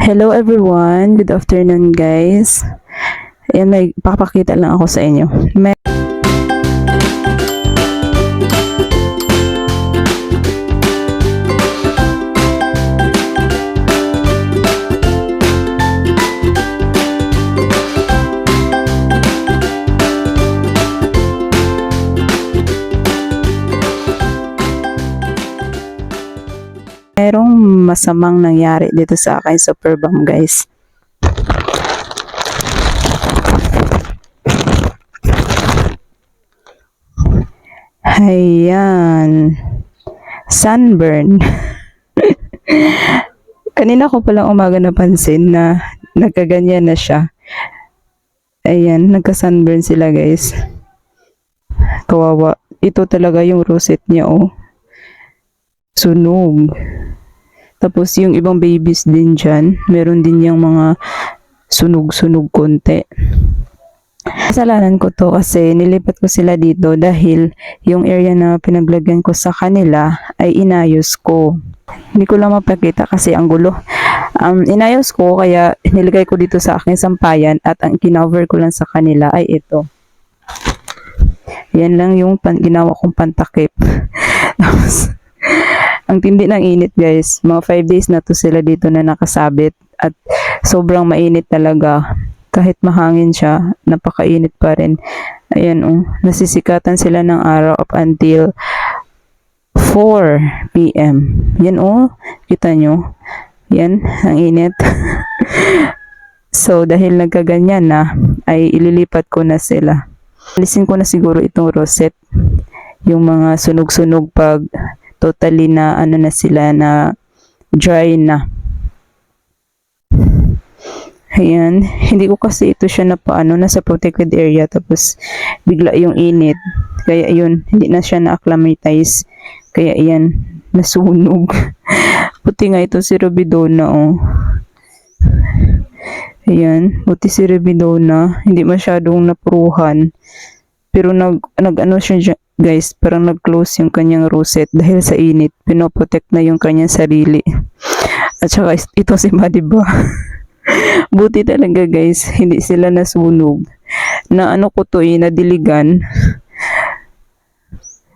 Hello everyone, good afternoon guys. Ayan, may papakita lang ako sa inyo. Merong masamang nangyari dito sa akin sa Pearl guys. Ayan. Sunburn. Kanina ko palang umaga napansin na nagkaganyan na siya. Ayan, nagka-sunburn sila guys. Kawawa. Ito talaga yung rosette niya oh. Sunog. Tapos yung ibang babies din dyan, meron din yung mga sunog-sunog konti. Kasalanan ko to kasi nilipat ko sila dito dahil yung area na pinaglagyan ko sa kanila ay inayos ko. Hindi ko lang mapakita kasi ang gulo. Inayos ko kaya nilagay ko dito sa aking sampayan at ang kinover ko lang sa kanila ay ito. Yan lang yung ginawa kong pantakip. Tapos, ang tindi ng init guys, mga 5 days na to sila dito na nakasabit at sobrang mainit talaga. Kahit mahangin siya, napakainit pa rin. Ayan oh, nasisikatan sila ng araw up until 4 PM. Yan oh, kita nyo. Yan, ang init. So, dahil nagkaganyan na, ay ililipat ko na sila. Alisin ko na siguro itong rosette. Yung mga sunog-sunog pag totally na ano na sila na dry na. Ayan, hindi ko kasi ito siya na paano nasa protected area tapos bigla yung init. Kaya yun, hindi na siya na-acclimatize. Kaya ayan, nasunog. Puti nga ito si Robidona oh. Ayan, buti si Robidona, hindi masyadong napuruhan. Pero nag-ano siya guys, parang nag-close yung kanyang rosette dahil sa init. Pinoprotect na yung kanyang sarili. At saka ito si Madiba. Buti talaga guys, hindi sila nasunog. Na ano ko to nadiligan.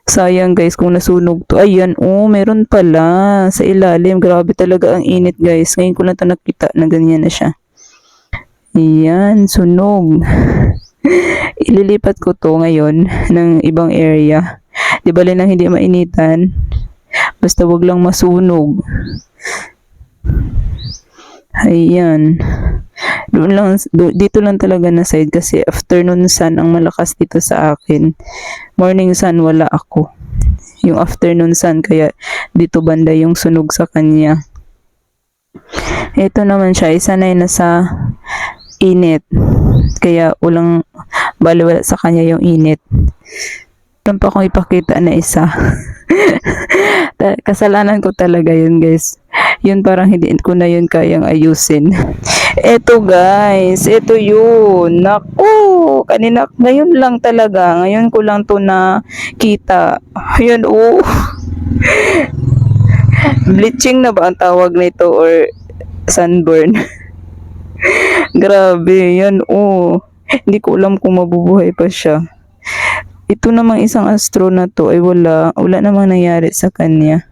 Sayang guys kung nasunog to. Ayan, oh, meron pala sa ilalim. Grabe talaga ang init guys. Ngayon ko lang ito nakita na ganyan na siya. Ayan, sunog. Ililipat ko to ngayon ng ibang area. Di bali nang hindi mainitan. Basta wag lang masunog. Ayan. Dito lang talaga na side kasi afternoon sun ang malakas dito sa akin. Morning sun wala ako. Yung afternoon sun kaya dito banda yung sunog sa kanya. Ito naman siya, isa na yun nasa init. Kaya walang baliwala sa kanya yung init. Meron pa akong ipakita na isa. Kasalanan ko talaga yun guys. Yun parang hindi ko na yun kayang ayusin. Eto guys, eto yun. Naku, kanina, ngayon lang talaga. Ngayon ko lang to nakita. Ayun oh. Bleaching na ba ang tawag nito or sunburn? Grabe, yan oh. Hindi ko alam kung mabubuhay pa siya. Ito namang isang astronaut to ay wala namang nangyari sa kanya.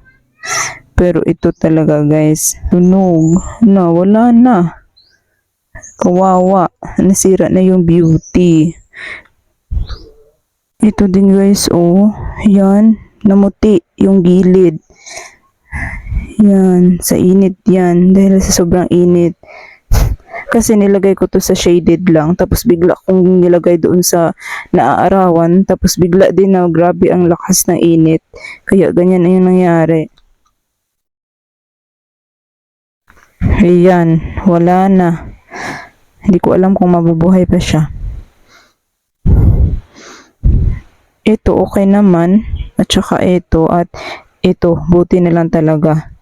Pero ito talaga guys, tunog na, wala na. Kawawa, nasira na yung beauty. Ito din guys, oh, yan, namuti yung gilid. Yan, sa init yan, dahil sa sobrang init. Kasi nilagay ko to sa shaded lang, tapos bigla kong nilagay doon sa naaarawan, tapos bigla din na grabe ang lakas ng init. Kaya ganyan na yung nangyari. Ayan, wala na. Hindi ko alam kung mabubuhay pa siya. Ito okay naman, at saka ito, at ito, buti na lang talaga.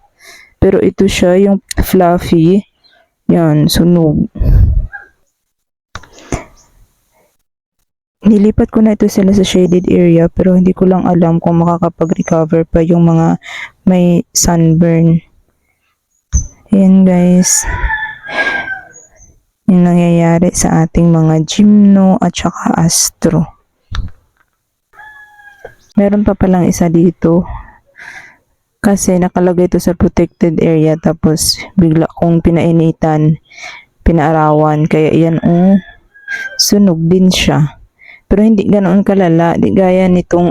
Pero ito siya, yung fluffy. Yan, sunog. Nilipat ko na ito sila sa shaded area pero hindi ko lang alam kung makakapag-recover pa yung mga may sunburn. Ayan guys. yung nangyayari sa ating mga gymno at saka astro. Meron pa palang isa dito kasi nakalagay ito sa protected area tapos bigla kong pinainitan, pinaarawan, kaya yan sunog din siya. Pero hindi ganoon kalala, di gaya nitong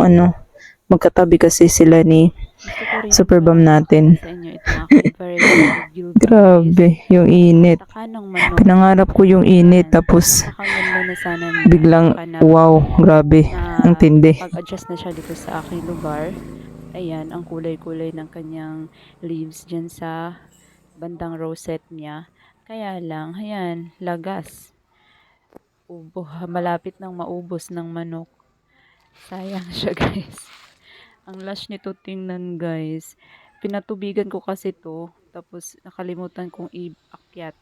magkatabi kasi sila ni Superbomb natin. Sa inyo itong aking variety guild. Grabe, yung init. Takanang manok. Pinangarap ko yung init tapos Napakaganda na sana niya. biglang wow, grabe, ang tindi. Pag-adjust na siya dito sa aking lugar. Ayan, ang kulay-kulay ng kanyang leaves dyan sa bandang rosette niya. Kaya lang, ayan, lagas. Malapit nang maubos ng manok. Sayang siya, guys. Ang lush nito tingnan, guys. Pinatubigan ko kasi to, tapos nakalimutan kong i-akyat.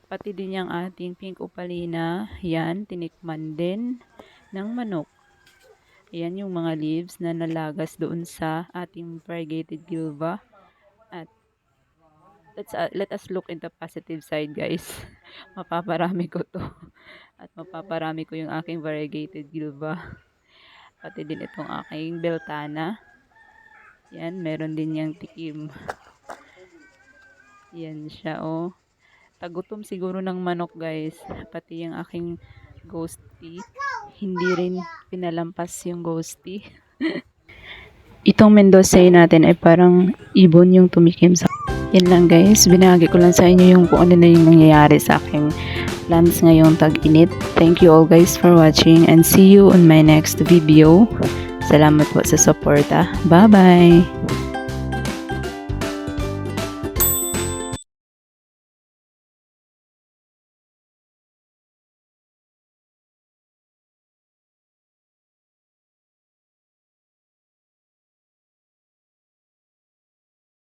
Pati din yung ating pink opalina, yan, tinikman din ng manok. Yan yung mga leaves na nalagas doon sa ating variegated gilva. At let us look in the positive side, guys. Mapaparami ko to. At mapaparami ko yung aking variegated gilva. Pati din itong aking beltana. Yan, meron din yung tikim. Yan siya, Tagutom siguro ng manok, guys. Pati yung aking ghosty. Hindi rin pinalampas yung ghosty. Itong Mendoza natin ay parang ibon yung tumikim sa... Yan lang, guys. Binahagi ko lang sa inyo yung kung ano na yung nangyayari sa aking plants ngayong tag-init. Thank you all, guys, for watching and see you on my next video. Salamat po sa suporta. Bye-bye!